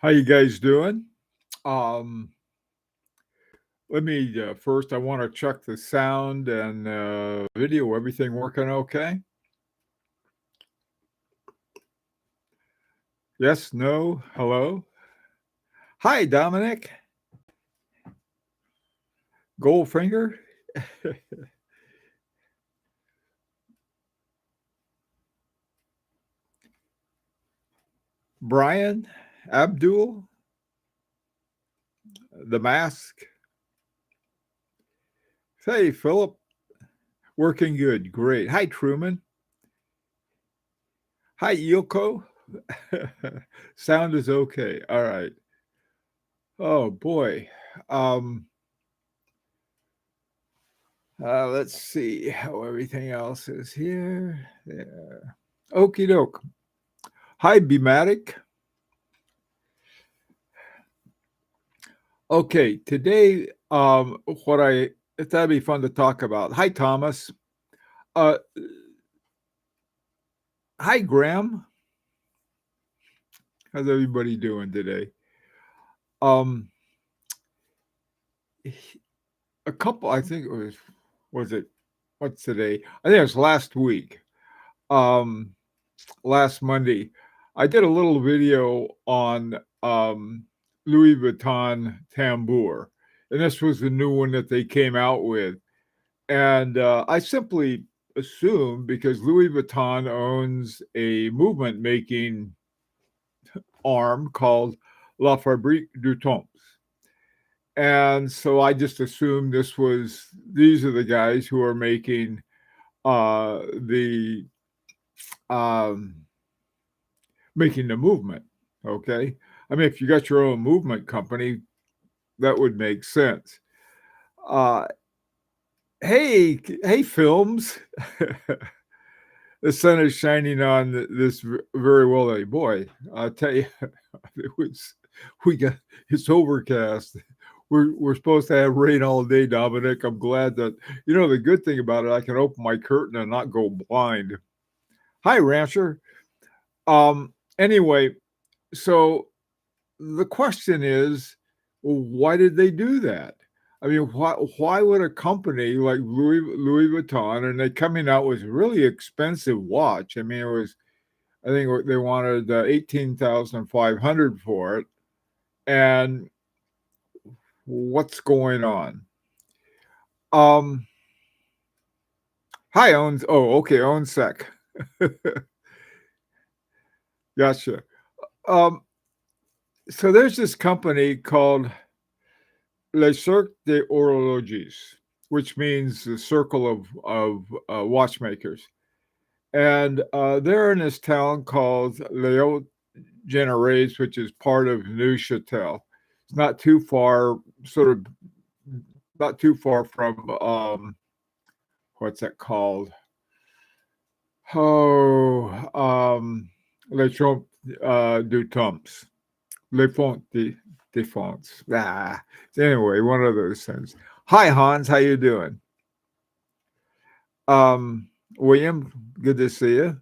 How you guys doing? Um, Let me first. I want to check the sound and video. Everything working okay? Yes. No. Hello. Hi, Dominic Goldfinger. Brian Abdul. The Mask. Hey, Philip. Working good. Great. Hi, Truman. Hi, Yoko. Sound is okay. All right. Oh boy. Um, let's see how everything else is here. Yeah. Okie doke. Hi, Bematic. Okay, today, what I that'd be fun to talk about. Hi, Thomas. Uh, Hi, Graham. How's everybody doing today? Um, a couple. I think it was it. What's today? I think it was last week. Um, Last Monday, I did a little video on Louis Vuitton tambour, and this was the new one that they came out with. And I simply assume because Louis Vuitton owns a movement making arm called La Fabrique du Temps. And so I just assumed these are the guys who are making the um, making the movement. Okay. I mean, if you got your own movement company, that would make sense. Uh, hey, films. The sun is shining on this very well. Boy, I'll tell you, we got it's overcast. We're supposed to have rain all day, Dominic. I'm glad that the good thing about it, I can open my curtain and not go blind. Hi, Rancher. Anyway, so the question is, well, why did they do that? I mean, why would a company like Louis Vuitton, and they coming out with a really expensive watch? I mean, I think they wanted 18,500 for it, and what's going on? Um, Hi, owns. Oh, okay, own sec. Gotcha. Um, so there's this company called Le Cercle des Horloges, which means the circle of watchmakers. And they're in this town called Les Generés, which is part of Neuchâtel. It's not too far, not too far from what's that called? Oh, Les Champs du Temps, Les Fonts des Fonts. Anyway, one of those things. Hi, Hans. How you doing? William, good to see you.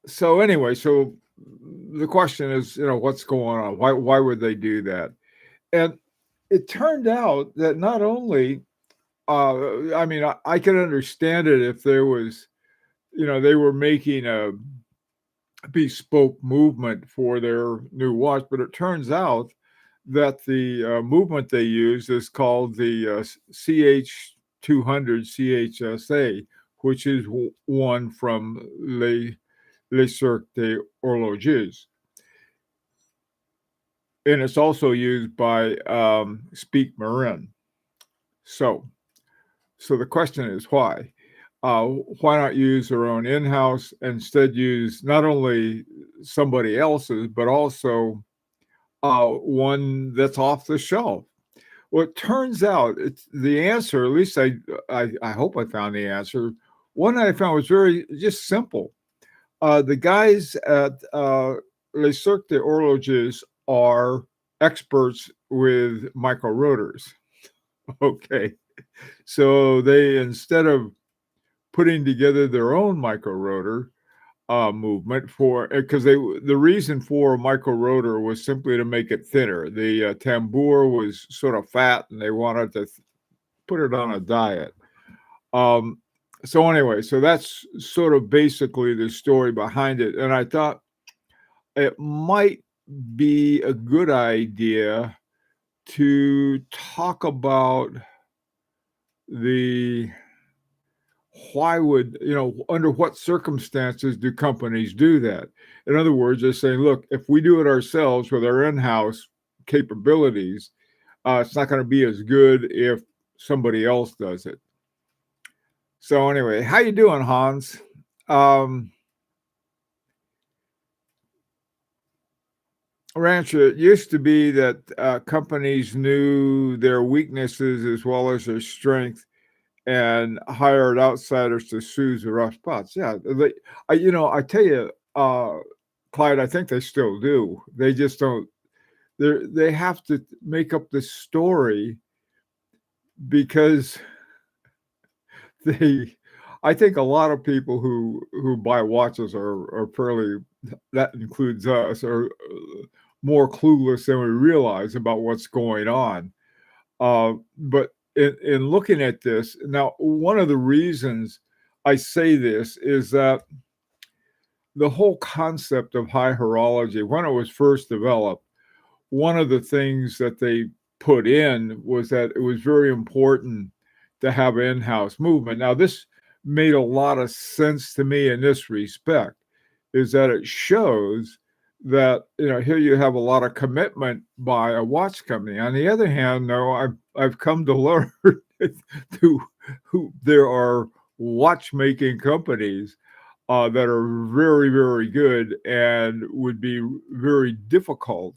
So anyway, so the question is, what's going on? Why would they do that? And it turned out that not only, I mean, I can understand it if there was, they were making a bespoke movement for their new watch, but it turns out that the movement they use is called the CH200 CHSA, which is one from Les Cercle des Horloges. And it's also used by Speak Marin. So the question is why? Why not use their own in-house? Instead, use not only somebody else's, but also one that's off the shelf. Well, it turns out it's the answer. At least I hope I found the answer. One I found was very just simple. The guys at Les Cercle des Horloges are experts with micro rotors. Okay. So they, instead of putting together their own micro rotor, movement for because the reason for Micro Rotor was simply to make it thinner. The tambour was sort of fat, and they wanted to put it on a diet. So anyway, so that's sort of basically the story behind it. And I thought it might be a good idea to talk about why would, under what circumstances do companies do that? In other words, they're saying, look, if we do it ourselves with our in-house capabilities, it's not going to be as good if somebody else does it. So anyway, how you doing, Hans? Rancher, it used to be that companies knew their weaknesses as well as their strength and hired outsiders to soothe the rough spots. Yeah, I tell you, Clyde, I think they still do. They just don't. They have to make up this story because I think a lot of people who buy watches are fairly, that includes us, are more clueless than we realize about what's going on. But in looking at this, now, one of the reasons I say this is that the whole concept of high horology, when it was first developed, one of the things that they put in was that it was very important to have in-house movement. Now, this made a lot of sense to me in this respect, is that it shows that, here you have a lot of commitment by a watch company. On the other hand, though, I've come to learn there are watchmaking companies that are very, very good and would be very difficult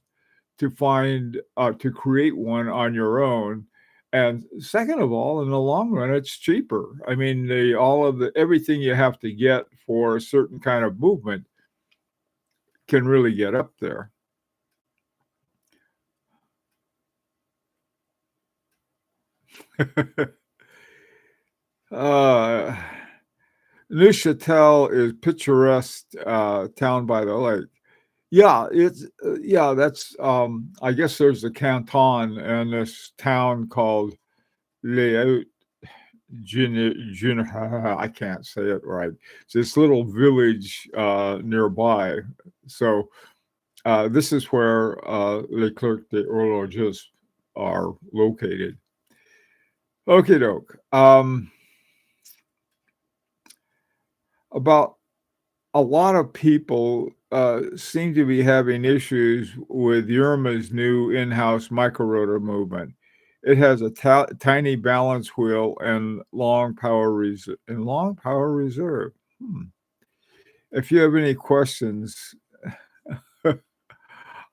to find, to create one on your own. And second of all, in the long run, it's cheaper. I mean, everything you have to get for a certain kind of movement can really get up there. Neuchâtel is picturesque town by the lake. Yeah, that's I guess there's a canton and this town called Les I can't say it right. It's this little village nearby. So this is where Les Clercs des Horloges are located. Okie doke. About a lot of people seem to be having issues with Yerma's new in-house Micro Rotor movement. It has a tiny balance wheel and long power reserve. If you have any questions,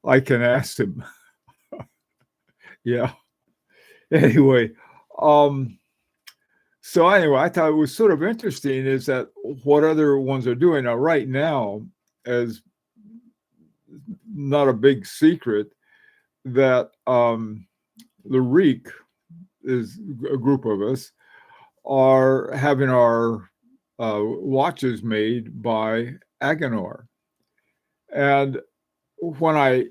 I can ask him. Yeah. Anyway, so anyway, I thought it was sort of interesting is that what other ones are doing. Now, right now, as not a big secret, that the REEC is a group of us are having our watches made by Agenor. And when I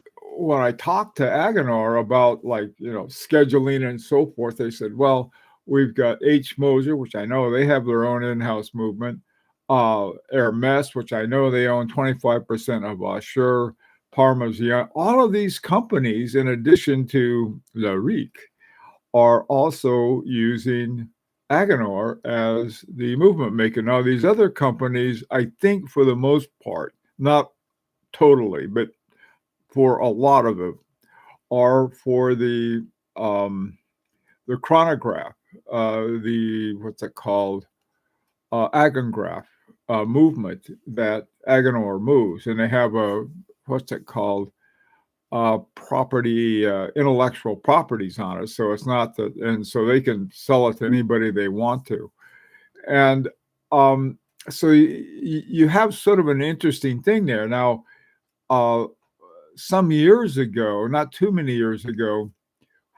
talked to Agenor about scheduling and so forth, they said, well, we've got H. Moser, which I know they have their own in-house movement, Hermes, which I know they own 25% of Assure, Parmesan. All of these companies, in addition to the REEC, are also using Agenor as the movement maker. Now, these other companies, I think for the most part, not totally, but for a lot of them, are for the chronograph, what's it called, Agengraph movement that Agenor moves, and they have what's it called, intellectual properties on it. So it's not that, and so they can sell it to anybody they want to. And so you have sort of an interesting thing there. Now, some years ago, not too many years ago,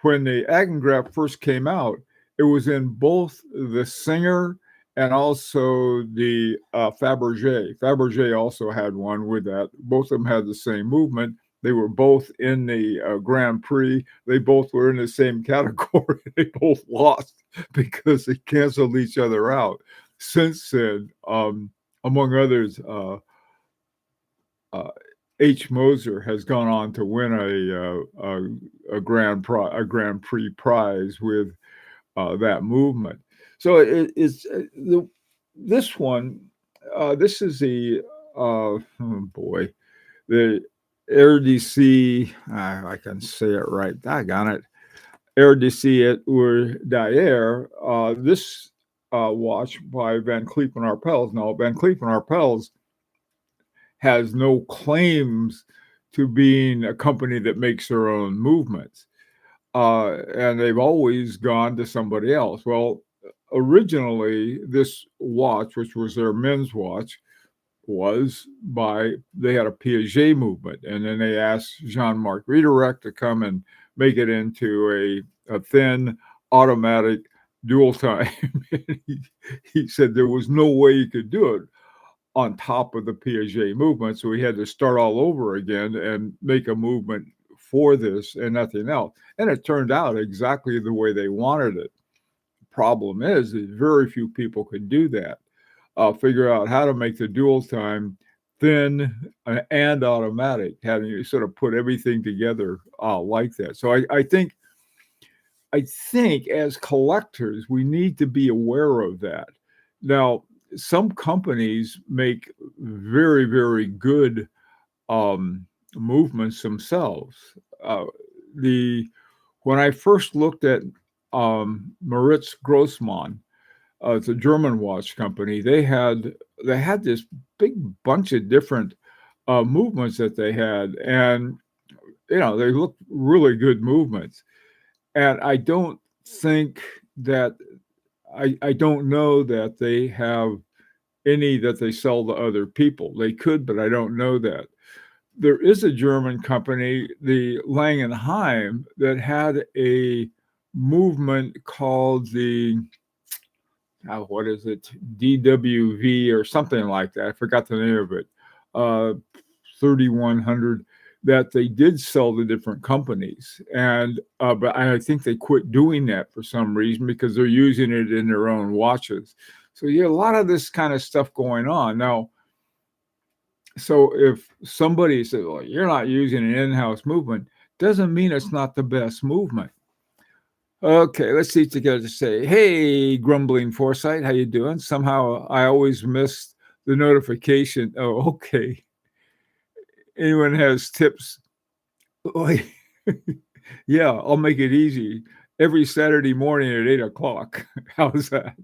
when the Agengraph first came out, it was in both the Singer and also the Fabergé. Fabergé also had one with that. Both of them had the same movement. They were both in the Grand Prix. They both were in the same category. They both lost because they canceled each other out. Since then, among others, uh, H. Moser has gone on to win a Grand Prix prize with that movement. So it's this one. This is the oh boy, the RDC. I can say it right. Doggone it. RDC at Ur Daer. This watch by Van Cleef and Arpels. Now, Van Cleef and Arpels has no claims to being a company that makes their own movements. And they've always gone to somebody else. Well, originally, this watch, which was their men's watch, they had a Piaget movement. And then they asked Jean-Marc Redirect to come and make it into a thin automatic dual time. he said there was no way he could do it on top of the Piaget movement. So he had to start all over again and make a movement for this and nothing else. And it turned out exactly the way they wanted it. The problem is that very few people could do that. Figure out how to make the dual time thin and automatic, having you sort of put everything together like that. So I think as collectors, we need to be aware of that. Now, some companies make very, very good movements themselves. When I first looked at MeritGrman, it's a German watch company. They had this big bunch of different movements that they had, and they looked really good movements. And I don't think that I don't know that they have any that they sell to other people. They could, but I don't know that. There is a German company, the Langenheim, that had a movement called the what is it, DWV or something like that. I forgot the name of it. 3100 that they did sell to different companies, and but I think they quit doing that for some reason because they're using it in their own watches. So a lot of this kind of stuff going on now. So if somebody says, "Well, you're not using an in-house movement," doesn't mean it's not the best movement. Okay, let's see together to say, "Hey, Grumbling Foresight, how you doing?" Somehow I always missed the notification. Oh, okay. Anyone has tips? Yeah, I'll make it easy. Every Saturday morning at 8:00. How's that?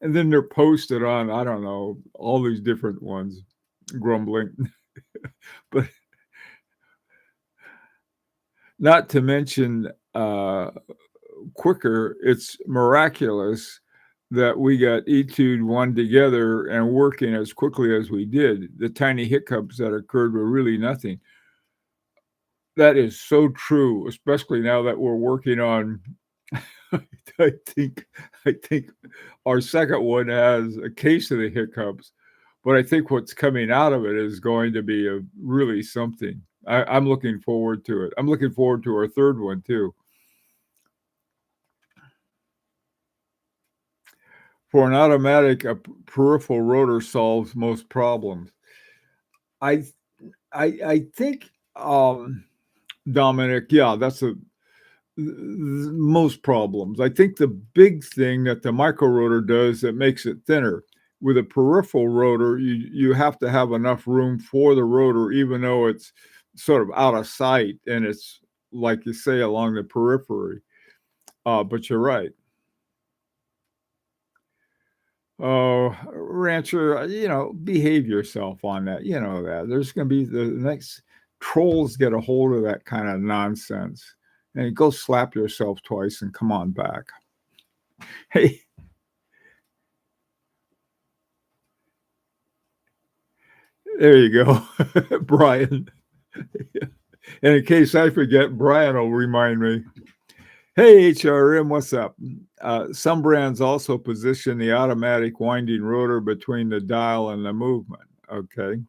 And then they're posted on, I don't know, all these different ones, grumbling. But not to mention quicker, it's miraculous that we got Etude one together and working as quickly as we did. The tiny hiccups that occurred were really nothing. That is so true, especially now that we're working on. I think our second one has a case of the hiccups, but I think what's coming out of it is going to be really something. I'm looking forward to it. I'm looking forward to our third one too. For an automatic, a peripheral rotor solves most problems. I think, Dominic, yeah, that's most problems. I think the big thing that the micro rotor does that makes it thinner. With a peripheral rotor, you have to have enough room for the rotor, even though it's sort of out of sight and it's, like you say, along the periphery. But you're right. Oh, Rancher, behave yourself on that. You know that. There's going to be the next trolls get a hold of that kind of nonsense. And go slap yourself twice and come on back. Hey. There you go, Brian. And in case I forget, Brian will remind me. Hey, HRM, what's up? Some brands also position the automatic winding rotor between the dial and the movement. Okay.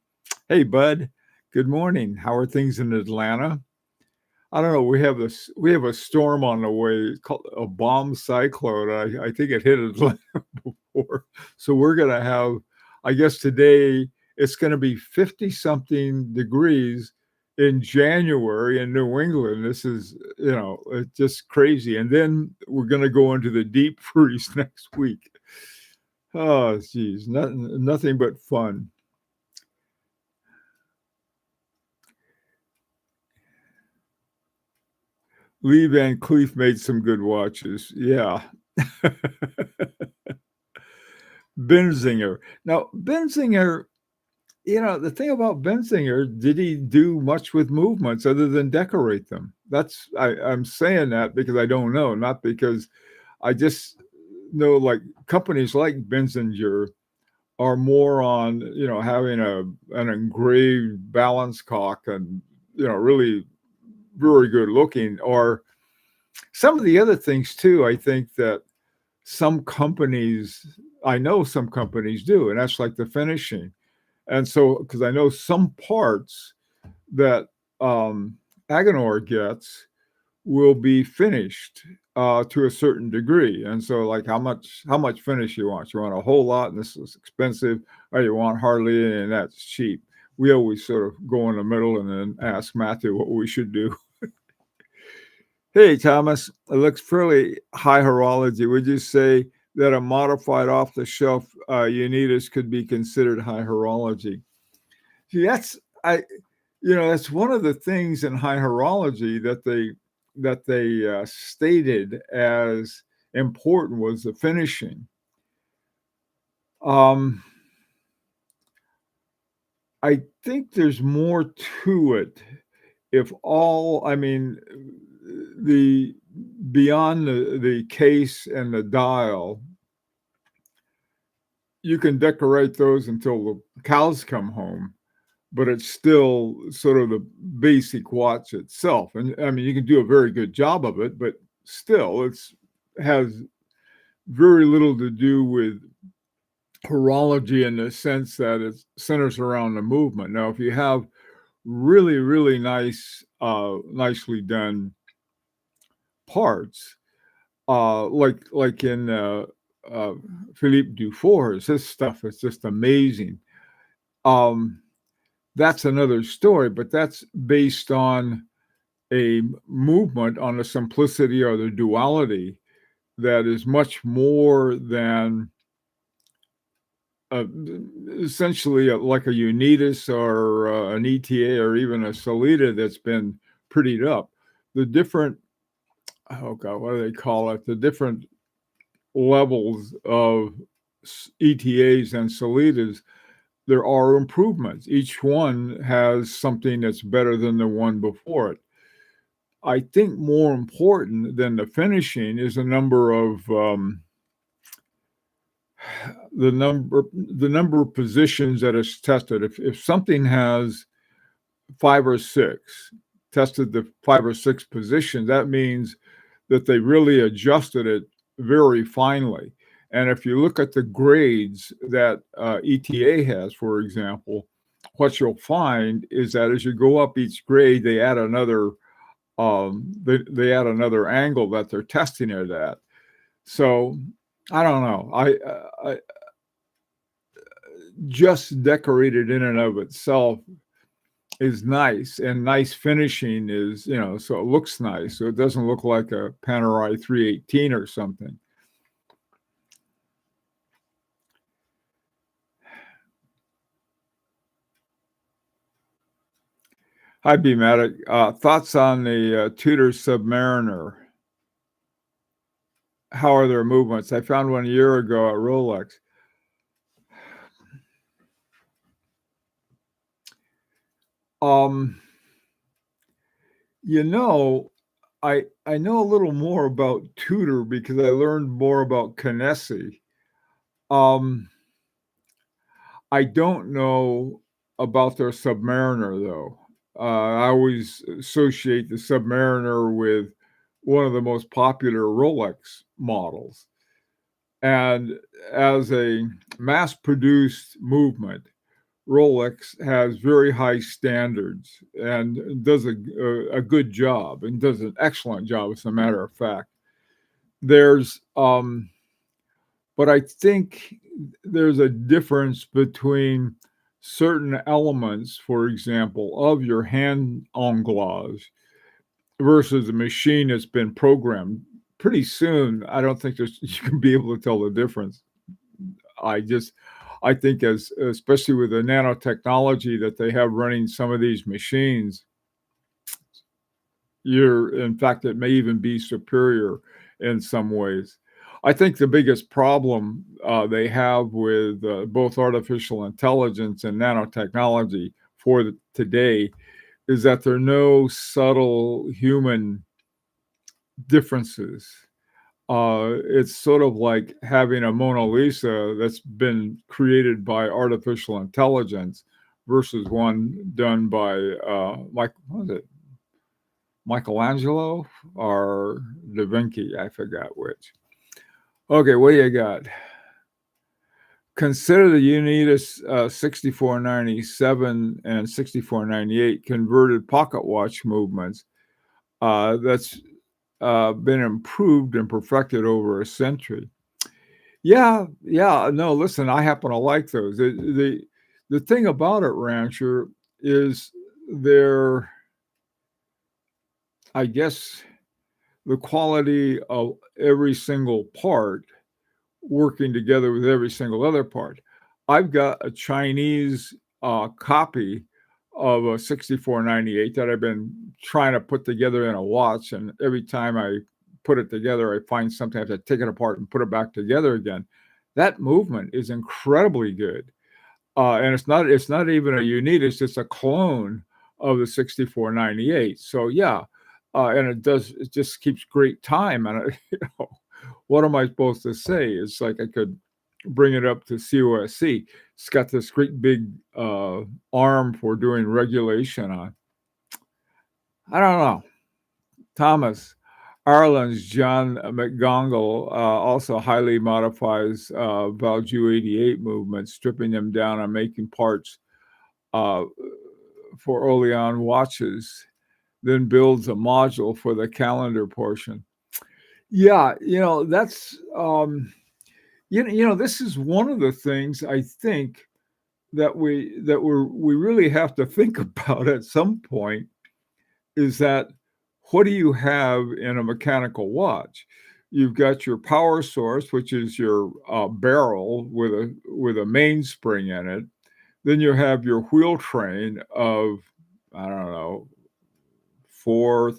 Hey, bud. Good morning. How are things in Atlanta? I don't know. We have a storm on the way. It's called a bomb cyclone. I think it hit Atlanta before. So we're gonna have, I guess today it's gonna be 50 something degrees in January in New England. This is, it's just crazy. And then we're gonna go into the deep freeze next week. Oh, geez, nothing but fun. Lee Van Cleef made some good watches. Yeah. Benzinger. Now, Benzinger, the thing about Benzinger, did he do much with movements other than decorate them? I'm saying that because I don't know, not because I just know like companies like Benzinger are more on, having an engraved balance cock and, really very good looking, or some of the other things too. I think that some companies, I know some companies do, and that's like the finishing. And so, because I know some parts that Agonor gets will be finished to a certain degree. And so, like, how much finish you want? You want a whole lot, and this is expensive, or you want hardly any, and that's cheap. We always sort of go in the middle and then ask Matthew what we should do. Hey, Thomas, it looks fairly high horology. Would you say that a modified off-the-shelf Unitas could be considered high horology? See, that's one of the things in high horology that they stated as important was the finishing. I think there's more to it. I mean, the beyond the case and the dial, you can decorate those until the cows come home, but it's still sort of the basic watch itself. And I mean, you can do a very good job of it, but still, it's has very little to do with horology in the sense that it centers around the movement. Now, if you have really, really nicely done parts, like in Philippe Dufour's, his stuff is just amazing. Um, that's another story, but that's based on a movement on the simplicity or the duality that is much more than uh, essentially like a Unitas or an ETA or even a Solita that's been prettied up. The different, oh God, what do they call it? The different levels of ETAs and Solitas, there are improvements. Each one has something that's better than the one before it. I think more important than the finishing is the number of the number of positions that is tested. If something has 5 or 6 tested the 5 or 6 positions, that means that they really adjusted it very finely. And if you look at the grades that ETA has, for example, what you'll find is that as you go up each grade, they add another they add another angle that they're testing it at. So I don't know. I just decorated in and of itself is nice, and nice finishing is, so it looks nice. So it doesn't look like a Panerai 318 or something. Hi, BMatic. Thoughts on the Tudor Submariner? How are their movements? I found one a year ago at Rolex. Um, you know, I know a little more about Tudor because I learned more about Kinesi. Um, I don't know about their Submariner though. I always associate the Submariner with one of the most popular Rolex models. And as a mass-produced movement, Rolex has very high standards and does a good job and does an excellent job, as a matter of fact. There's, but I think there's a difference between certain elements, for example, of your hand englaze versus a machine that's been programmed. Pretty soon, I don't think you can be able to tell the difference. I think especially with the nanotechnology that they have running some of these machines, in fact, it may even be superior in some ways. I think the biggest problem they have with both artificial intelligence and nanotechnology for today is that there are no subtle human differences. It's sort of like having a Mona Lisa that's been created by artificial intelligence versus one done by what was it, Michelangelo or Da Vinci? I forgot which. Okay, what do you got? Consider the Unitas 6497 and 6498 converted pocket watch movements. That's been improved and perfected over a century. Yeah, no, listen, I happen to like those. The thing about it, Rancher, is they're, I guess, the quality of every single part working together with every single other part. I've got a Chinese copy of a 6498 that I've been trying to put together in a watch, and every time I put it together, I find something, I have to take it apart and put it back together again. That movement is incredibly good. And it's not even a Unitas, it's a clone of the 6498. So yeah, and it just keeps great time. And what am I supposed to say? It's like I could bring it up to COSC. It's got this great big arm for doing regulation on. I don't know. Thomas Ireland's John McGonagall also highly modifies Valju 88 movements, stripping them down and making parts uh, for Oleon watches, then builds a module for the calendar portion. Yeah, that's this is one of the things I think that we really have to think about at some point, is that what do you have in a mechanical watch? You've got your power source, which is your barrel with a mainspring in it. Then you have your wheel train of, I don't know,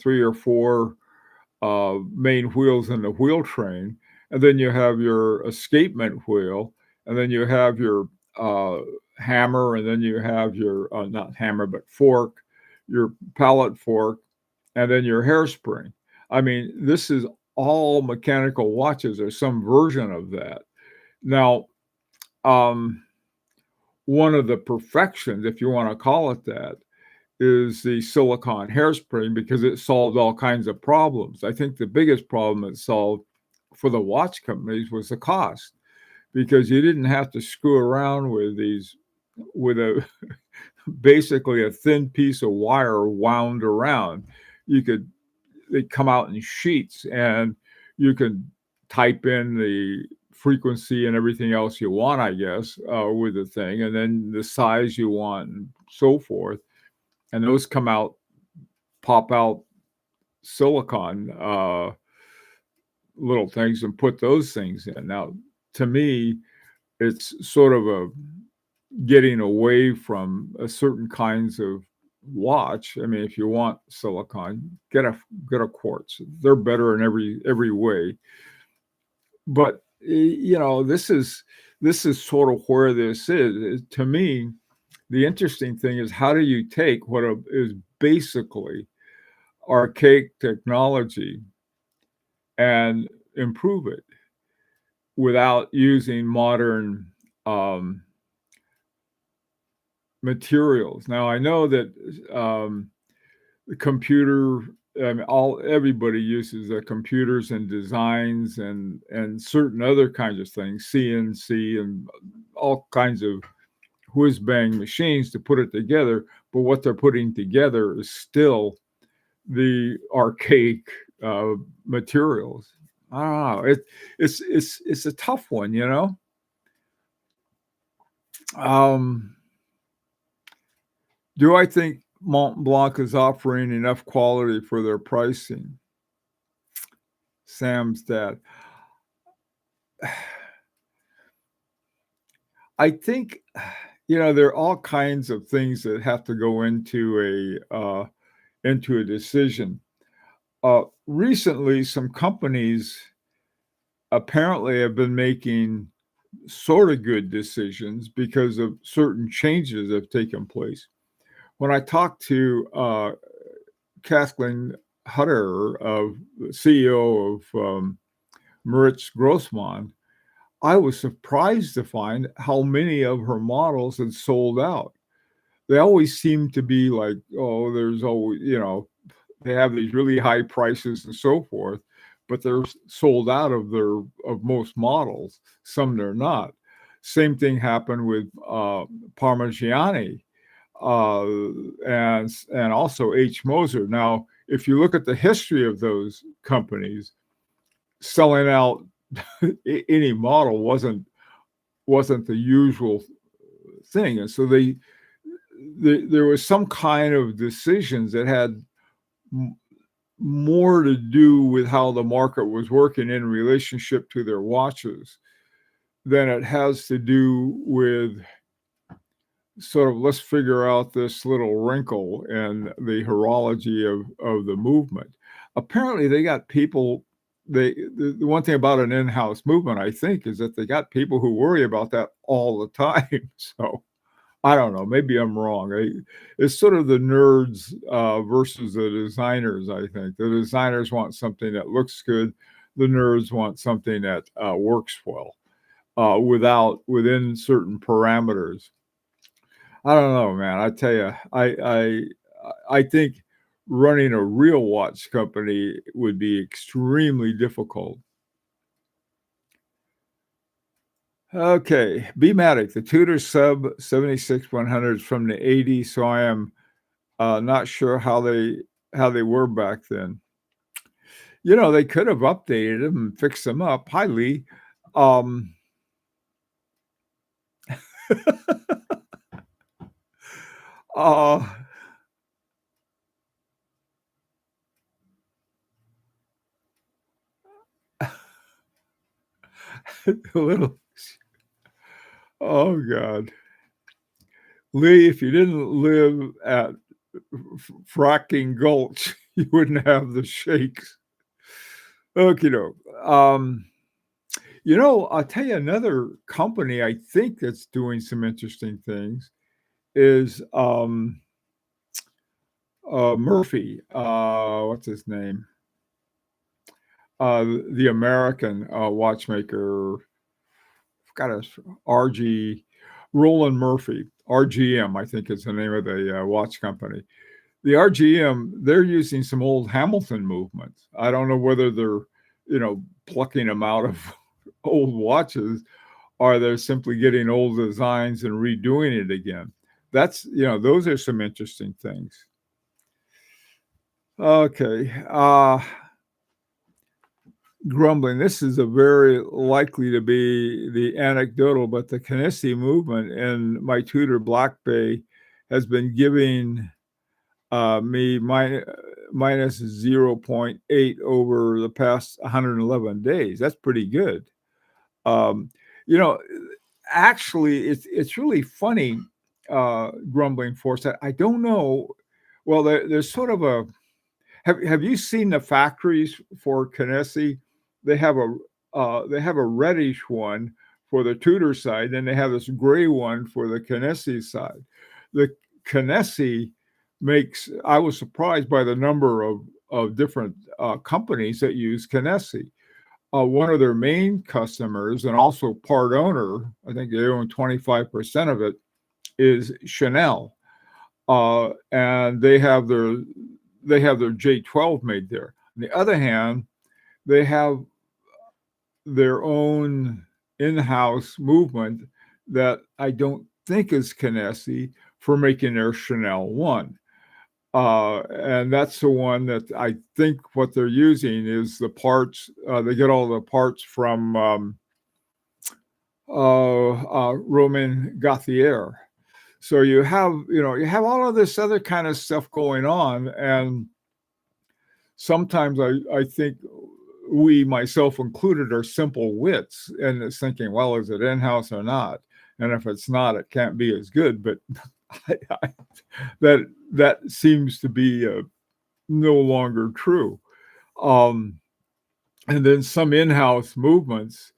three or four main wheels in the wheel train. And then you have your escapement wheel. And then you have your hammer. And then you have your, not hammer, but fork, your pallet fork, and then your hairspring. I mean, this is all mechanical watches or some version of that. Now, one of the perfections, if you want to call it that, is the silicon hairspring, because it solved all kinds of problems. I think the biggest problem it solved for the watch companies was the cost, because you didn't have to screw around with a basically a thin piece of wire wound around. They come out in sheets, and you can type in the frequency and everything else you want, I guess, with the thing, and then the size you want and so forth. And those pop out silicon little things and put those things in. Now, to me, it's sort of getting away from a certain kinds of watch. I mean, if you want silicon, get a quartz. They're better in every way. But this is sort of where this is. To me, the interesting thing is, how do you take what is basically archaic technology and improve it without using modern materials? Now, I know that the computer I mean, everybody uses computers and designs and certain other kinds of things, CNC and all kinds of whiz bang machines to put it together. But what they're putting together is still the archaic materials. I don't know. It's a tough one, you know. Do I think Mont Blanc is offering enough quality for their pricing? Sam's dad. I think, there are all kinds of things that have to go into a decision. Recently, some companies apparently have been making sort of good decisions because of certain changes that have taken place. When I talked to Kathleen Hutter, CEO of MeritGrman, I was surprised to find how many of her models had sold out. They always seem to be like, oh, there's always, they have these really high prices and so forth, but they're sold out of most models. Some they're not. Same thing happened with Parmigiani and also H. Moser. Now, if you look at the history of those companies, selling out any model wasn't the usual thing, and so there was some kind of decisions that had more to do with how the market was working in relationship to their watches than it has to do with sort of let's figure out this little wrinkle in the horology of the movement. Apparently, they got people. The one thing about an in-house movement, I think, is that they got people who worry about that all the time. So I don't know. Maybe I'm wrong. It's sort of the nerds versus the designers, I think. The designers want something that looks good. The nerds want something that works well within certain parameters. I don't know, man. I tell you, I think running a real watch company would be extremely difficult. Okay, B-Matic, the Tudor Sub 76100s from the 80s, so I am not sure how they were back then. They could have updated them and fixed them up. Hi, Lee. A little. Oh God, Lee, if you didn't live at Fracking Gulch, you wouldn't have the shakes. Okie doke. I'll tell you another company I think that's doing some interesting things is Murphy. What's his name? The American watchmaker. Got a Roland Murphy. RGM, I think is the name of the watch company. The RGM, they're using some old Hamilton movements. I don't know whether they're, plucking them out of old watches, or they're simply getting old designs and redoing it again. That's, those are some interesting things. Okay. Grumbling. This is a very likely to be the anecdotal, but the Kinesi movement in my Tudor Black Bay has been giving me minus 0.8 over the past 111 days. That's pretty good. Actually, it's really funny, Grumbling Force. I don't know. Well, there's sort of a. Have you seen the factories for Kinesi? They have a reddish one for the Tudor side, then they have this gray one for the Kinesi side. The Kinesi I was surprised by the number of different companies that use Kinesi. One of their main customers and also part owner, I think they own 25% of it, is Chanel. And they have they have their J12 made there. On the other hand, they have their own in-house movement that I don't think is Kinesi for making their Chanel 1. And that's the one that I think what they're using is the parts. They get all the parts from Romain Gauthier. So you have all of this other kind of stuff going on. And sometimes I think we, myself included, are simple wits and it's thinking, well, is it in-house or not? And if it's not, it can't be as good. But that seems to be no longer true. And then some in-house movements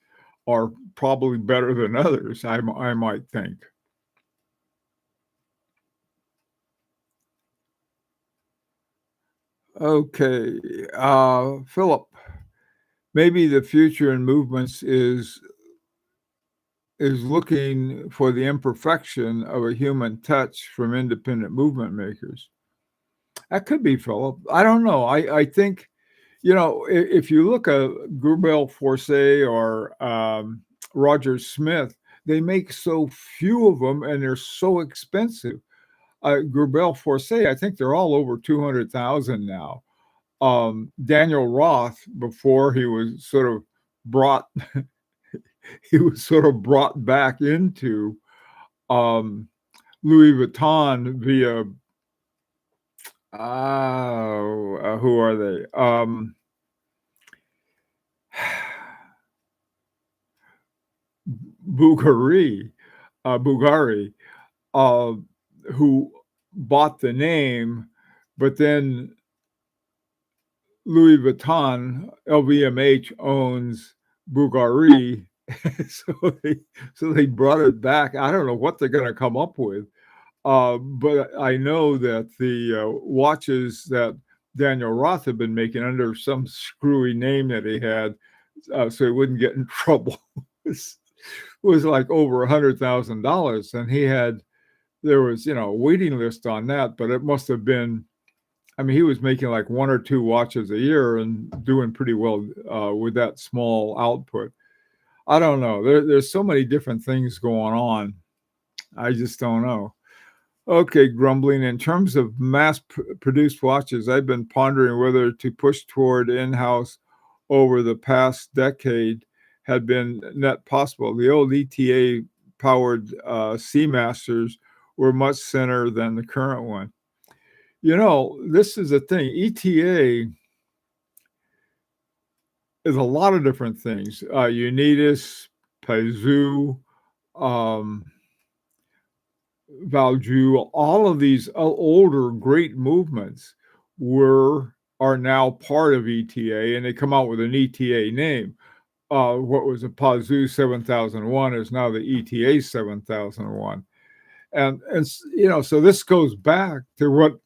are probably better than others, I might think. Okay, Philip, maybe the future in movements is looking for the imperfection of a human touch from independent movement makers. That could be, Philip. I don't know. I think, if you look at Girard-Perregaux or Roger Smith, they make so few of them and they're so expensive. Girard-Perregaux, I think they're all over 200,000 now. Daniel Roth, before he was sort of brought back into Louis Vuitton via who are they? Bulgari, who bought the name, but then Louis Vuitton, LVMH owns Bulgari, so they brought it back. I don't know what they're going to come up with, but I know that the watches that Daniel Roth had been making under some screwy name that he had, so he wouldn't get in trouble, was like over $100,000, and there was a waiting list on that, but it must have been. I mean, he was making like 1 or 2 watches a year and doing pretty well with that small output. I don't know. There's so many different things going on. I just don't know. Okay, Grumbling. In terms of mass-produced watches, I've been pondering whether to push toward in-house over the past decade had been net possible. The old ETA-powered Seamasters were much thinner than the current one. This is the thing. ETA is a lot of different things. Unitas, Peugeot, Valjoux, all of these older great movements are now part of ETA, and they come out with an ETA name. What was a Peugeot 7001 is now the ETA 7001. And so this goes back to what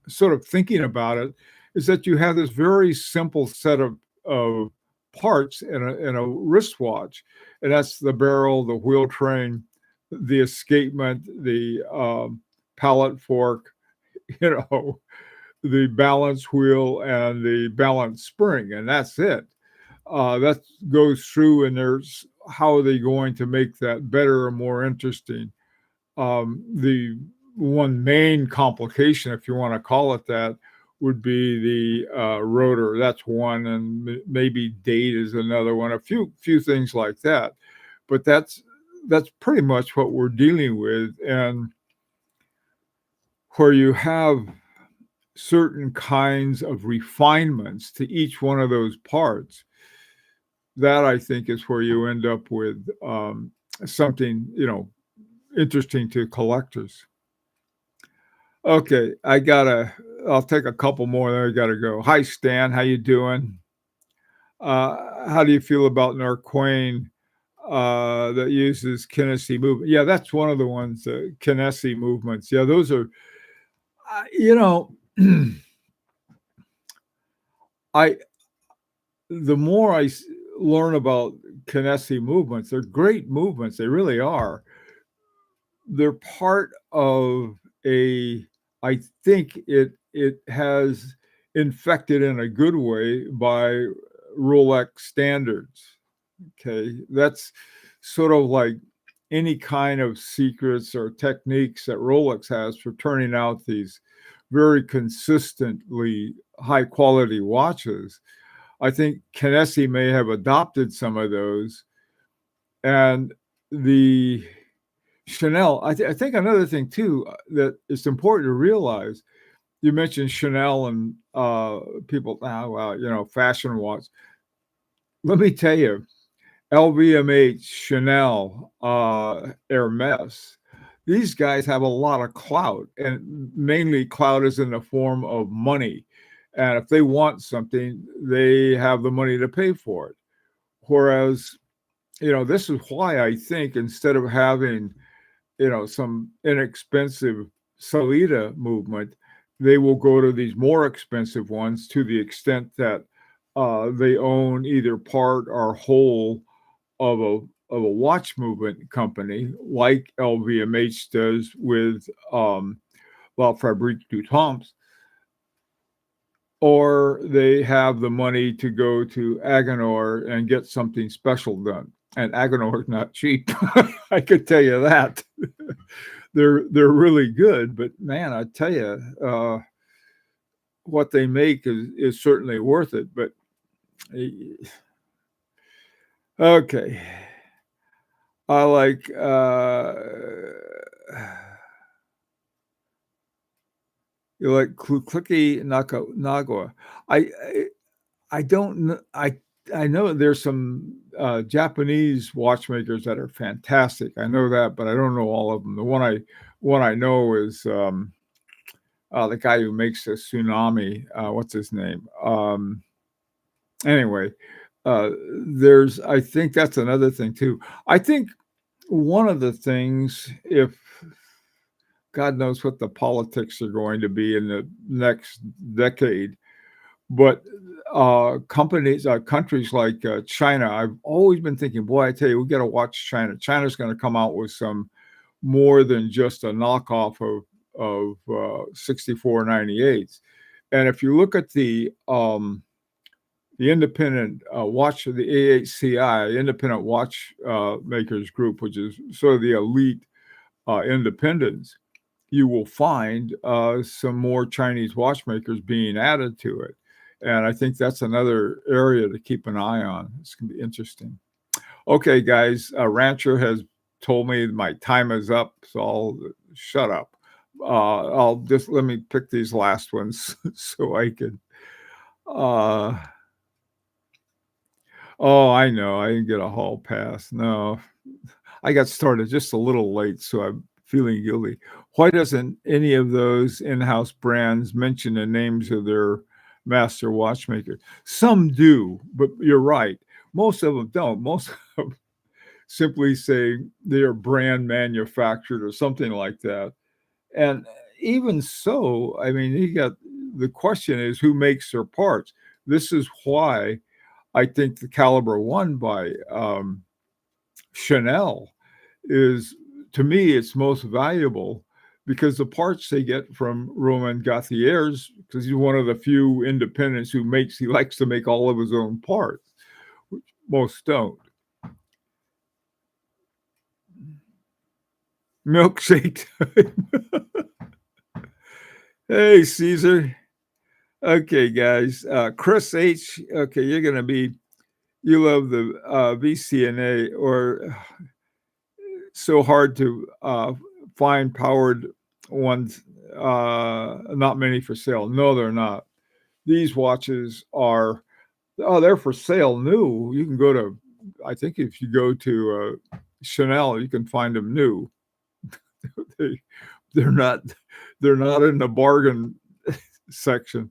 sort of thinking about it is that you have this very simple set of parts in a wristwatch, and that's the barrel, the wheel train, the escapement, the pallet fork, the balance wheel, and the balance spring, and that's it. That goes through, and there's how are they going to make that better or more interesting. The one main complication, if you want to call it that, would be the rotor. That's one, and maybe date is another one. A few things like that, but that's pretty much what we're dealing with, and where you have certain kinds of refinements to each one of those parts. That I think is where you end up with something interesting to collectors. Okay, I'll take a couple more, then I gotta go. Hi, Stan, how you doing? How do you feel about Narquain that uses Kinesi movement? Yeah, that's one of the ones, Kinesi movements. Yeah, those are, the more I learn about Kinesi movements, they're great movements. They really are. They're part of I think it it has infected in a good way by Rolex standards. Okay, that's sort of like any kind of secrets or techniques that Rolex has for turning out these very consistently high quality watches. I think Kinesi may have adopted some of those. And the Chanel, I think another thing too that it's important to realize, you mentioned Chanel and people, well, fashion watch. Let me tell you, LVMH, Chanel, Hermes, these guys have a lot of clout, and mainly clout is in the form of money. And if they want something, they have the money to pay for it. Whereas, this is why I think instead of having, some inexpensive Salida movement, they will go to these more expensive ones to the extent that they own either part or whole of a watch movement company like LVMH does with Fabrique du Temps, or they have the money to go to Agenor and get something special done. And Agenor is not cheap. I could tell you that. They're really good, but man, I tell you, what they make is certainly worth it. But okay. I like you like Clicky Nagawa. I don't know. I know there's some Japanese watchmakers that are fantastic. I know that, but I don't know all of them. The one I know is the guy who makes the Tsunami. What's his name? Anyway, I think that's another thing too. I think one of the things, if God knows what the politics are going to be in the next decade, but countries like China, I've always been thinking, boy, I tell you, we got to watch China. China's going to come out with some more than just a knockoff of 6498s. And if you look at the independent watch, the AHCI, Independent Watch Makers Group, which is sort of the elite independents, you will find some more Chinese watchmakers being added to it. And I think that's another area to keep an eye on. It's going to be interesting. Okay, guys, Rancher has told me my time is up, so I'll shut up. I'll just let me pick these last ones so I can. Oh, I know. I didn't get a hall pass. No, I got started just a little late, so I'm feeling guilty. Why doesn't any of those in-house brands mention the names of their master watchmaker? Some do, but you're right. Most of them don't. Most of them simply say they are brand manufactured or something like that. And even so, I mean, the question is who makes their parts. This is why I think the Caliber One by Chanel is, to me, it's most valuable because the parts they get from Romain Gauthiers, because he's one of the few independents he likes to make all of his own parts, which most don't. Milkshake time. Hey, Caesar. Okay, guys. Chris H. Okay, you love the VCNA, or so hard to find powered ones. Not many for sale. No, they're not. These watches they're for sale new. You can go to, I think if you go to Chanel, you can find them new. They're not in the bargain section.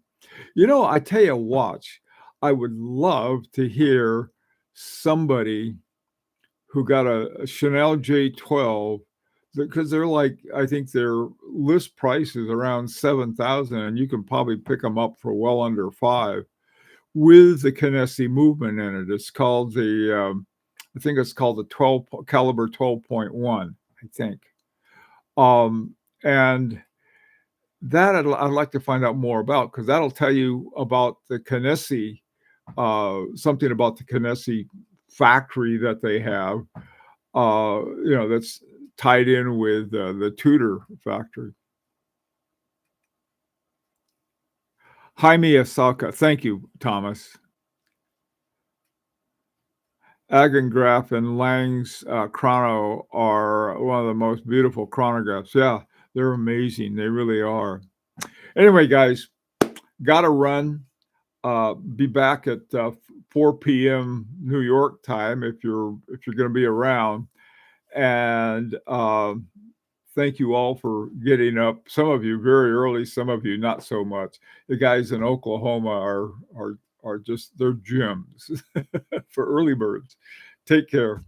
I tell you, watch. I would love to hear somebody who got a Chanel J12, because they're like, I think their list price is around 7,000, and you can probably pick them up for well under 5 with the Kinesi movement in it. It's called I think it's called the caliber 12.1, I think. And that I'd like to find out more about, because that'll tell you about the Kinesi, something about the Kinesi factory that they have, that's tied in with the Tudor factory. Jaime Asaka. Thank you, Thomas. Agengraph and Lang's chrono are one of the most beautiful chronographs. Yeah, they're amazing. They really are. Anyway, guys, got to run. Be back at 4 p.m. New York time if you're going to be around. And thank you all for getting up. Some of you very early, some of you not so much. The guys in Oklahoma are just, they're gems for early birds. Take care.